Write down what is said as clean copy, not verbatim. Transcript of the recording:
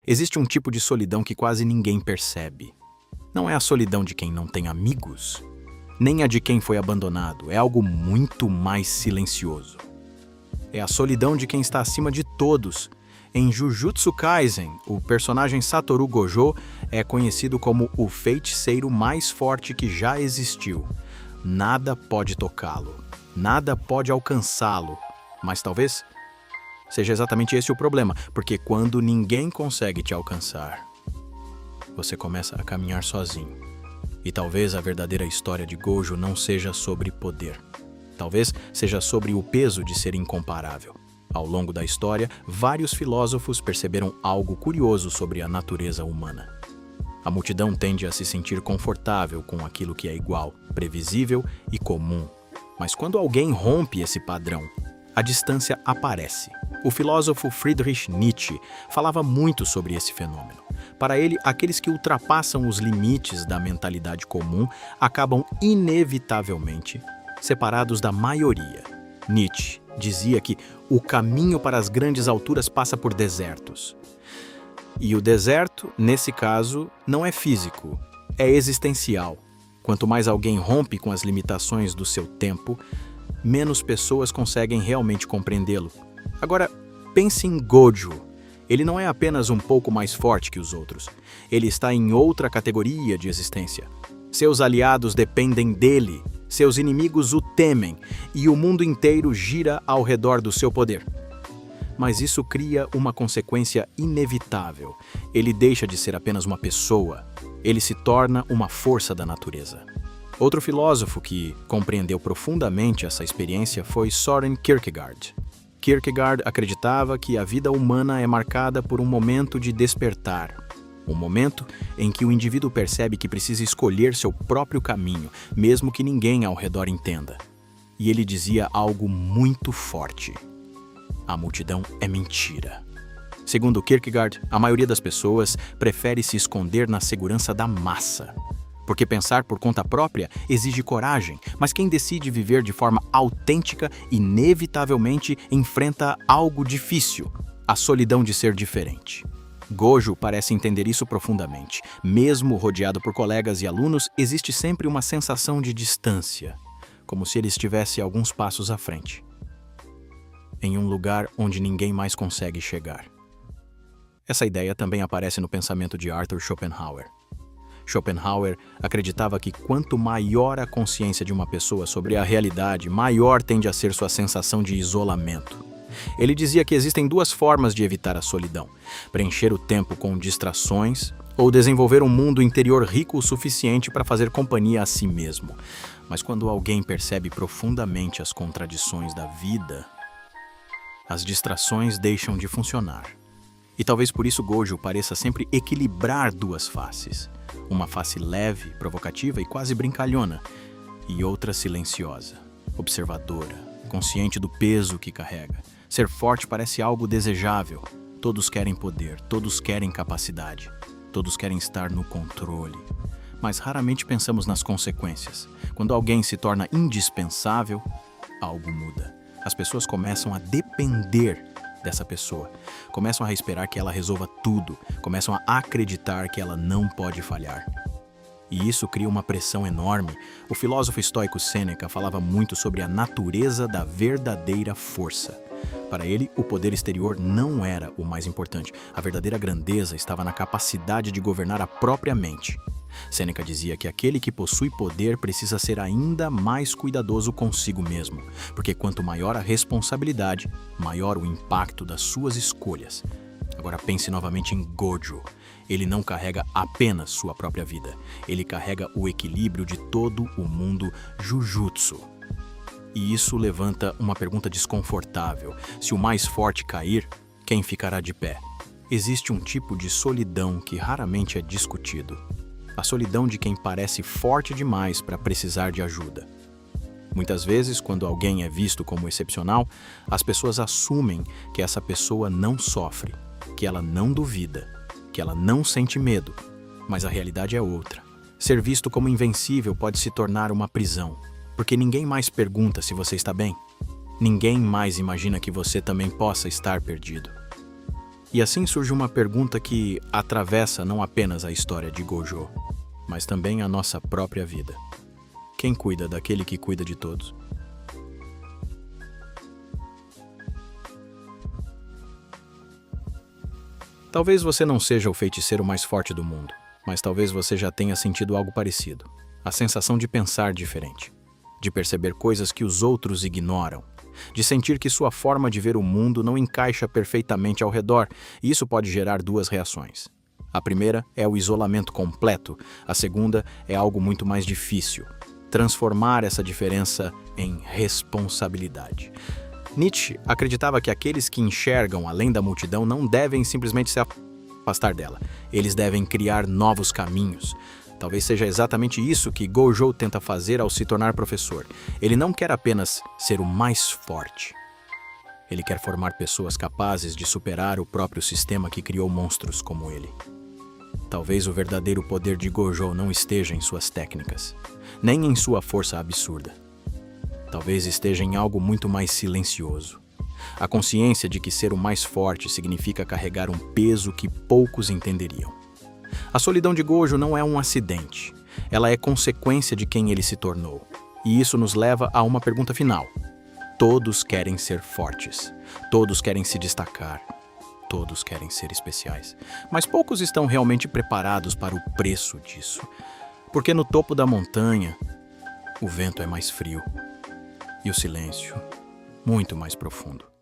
Existe um tipo de solidão que quase ninguém percebe. Não é a solidão de quem não tem amigos, nem a de quem foi abandonado. É algo muito mais silencioso. É a solidão de quem está acima de todos. Em Jujutsu Kaisen, o personagem Satoru Gojo é conhecido como o feiticeiro mais forte que já existiu. Nada pode tocá-lo, nada pode alcançá-lo, mas talvez seja exatamente esse o problema, porque quando ninguém consegue te alcançar, você começa a caminhar sozinho. E talvez a verdadeira história de Gojo não seja sobre poder. Talvez seja sobre o peso de ser incomparável. Ao longo da história, vários filósofos perceberam algo curioso sobre a natureza humana. A multidão tende a se sentir confortável com aquilo que é igual, previsível e comum. Mas quando alguém rompe esse padrão, a distância aparece. O filósofo Friedrich Nietzsche falava muito sobre esse fenômeno. Para ele, aqueles que ultrapassam os limites da mentalidade comum acabam inevitavelmente separados da maioria. Nietzsche dizia que o caminho para as grandes alturas passa por desertos. E o deserto, nesse caso, não é físico, é existencial. Quanto mais alguém rompe com as limitações do seu tempo, menos pessoas conseguem realmente compreendê-lo. Agora, pense em Gojo. Ele não é apenas um pouco mais forte que os outros. Ele está em outra categoria de existência. Seus aliados dependem dele, seus inimigos o temem, e o mundo inteiro gira ao redor do seu poder. Mas isso cria uma consequência inevitável. Ele deixa de ser apenas uma pessoa. Ele se torna uma força da natureza. Outro filósofo que compreendeu profundamente essa experiência foi Søren Kierkegaard. Kierkegaard acreditava que a vida humana é marcada por um momento de despertar. Um momento em que o indivíduo percebe que precisa escolher seu próprio caminho, mesmo que ninguém ao redor entenda. E ele dizia algo muito forte: a multidão é mentira. Segundo Kierkegaard, a maioria das pessoas prefere se esconder na segurança da massa. Porque pensar por conta própria exige coragem, mas quem decide viver de forma autêntica, inevitavelmente enfrenta algo difícil: a solidão de ser diferente. Gojo parece entender isso profundamente. Mesmo rodeado por colegas e alunos, existe sempre uma sensação de distância, como se ele estivesse alguns passos à frente, em um lugar onde ninguém mais consegue chegar. Essa ideia também aparece no pensamento de Arthur Schopenhauer. Schopenhauer acreditava que quanto maior a consciência de uma pessoa sobre a realidade, maior tende a ser sua sensação de isolamento. Ele dizia que existem duas formas de evitar a solidão: preencher o tempo com distrações ou desenvolver um mundo interior rico o suficiente para fazer companhia a si mesmo. Mas quando alguém percebe profundamente as contradições da vida, as distrações deixam de funcionar. E talvez por isso Gojo pareça sempre equilibrar duas faces. Uma face leve, provocativa e quase brincalhona, e outra silenciosa, observadora, consciente do peso que carrega. Ser forte parece algo desejável. Todos querem poder, todos querem capacidade, todos querem estar no controle. Mas raramente pensamos nas consequências. Quando alguém se torna indispensável, algo muda. As pessoas começam a depender dessa pessoa, começam a esperar que ela resolva tudo, começam a acreditar que ela não pode falhar. E isso cria uma pressão enorme. O filósofo estoico Sêneca falava muito sobre a natureza da verdadeira força. Para ele, o poder exterior não era o mais importante. A verdadeira grandeza estava na capacidade de governar a própria mente. Sêneca dizia que aquele que possui poder precisa ser ainda mais cuidadoso consigo mesmo, porque quanto maior a responsabilidade, maior o impacto das suas escolhas. Agora pense novamente em Gojo. Ele não carrega apenas sua própria vida, ele carrega o equilíbrio de todo o mundo Jujutsu. E isso levanta uma pergunta desconfortável: se o mais forte cair, quem ficará de pé? Existe um tipo de solidão que raramente é discutido: a solidão de quem parece forte demais para precisar de ajuda. Muitas vezes, quando alguém é visto como excepcional, as pessoas assumem que essa pessoa não sofre, que ela não duvida, que ela não sente medo, mas a realidade é outra. Ser visto como invencível pode se tornar uma prisão, porque ninguém mais pergunta se você está bem. Ninguém mais imagina que você também possa estar perdido. E assim surge uma pergunta que atravessa não apenas a história de Gojo, mas também a nossa própria vida. Quem cuida daquele que cuida de todos? Talvez você não seja o feiticeiro mais forte do mundo, mas talvez você já tenha sentido algo parecido. A sensação de pensar diferente, de perceber coisas que os outros ignoram, de sentir que sua forma de ver o mundo não encaixa perfeitamente ao redor, e isso pode gerar duas reações. A primeira é o isolamento completo, a segunda é algo muito mais difícil: transformar essa diferença em responsabilidade. Nietzsche acreditava que aqueles que enxergam além da multidão não devem simplesmente se afastar dela, eles devem criar novos caminhos. Talvez seja exatamente isso que Gojo tenta fazer ao se tornar professor. Ele não quer apenas ser o mais forte. Ele quer formar pessoas capazes de superar o próprio sistema que criou monstros como ele. Talvez o verdadeiro poder de Gojo não esteja em suas técnicas, nem em sua força absurda. Talvez esteja em algo muito mais silencioso. A consciência de que ser o mais forte significa carregar um peso que poucos entenderiam. A solidão de Gojo não é um acidente. Ela é consequência de quem ele se tornou. E isso nos leva a uma pergunta final. Todos querem ser fortes. Todos querem se destacar. Todos querem ser especiais. Mas poucos estão realmente preparados para o preço disso. Porque no topo da montanha, o vento é mais frio. E o silêncio, muito mais profundo.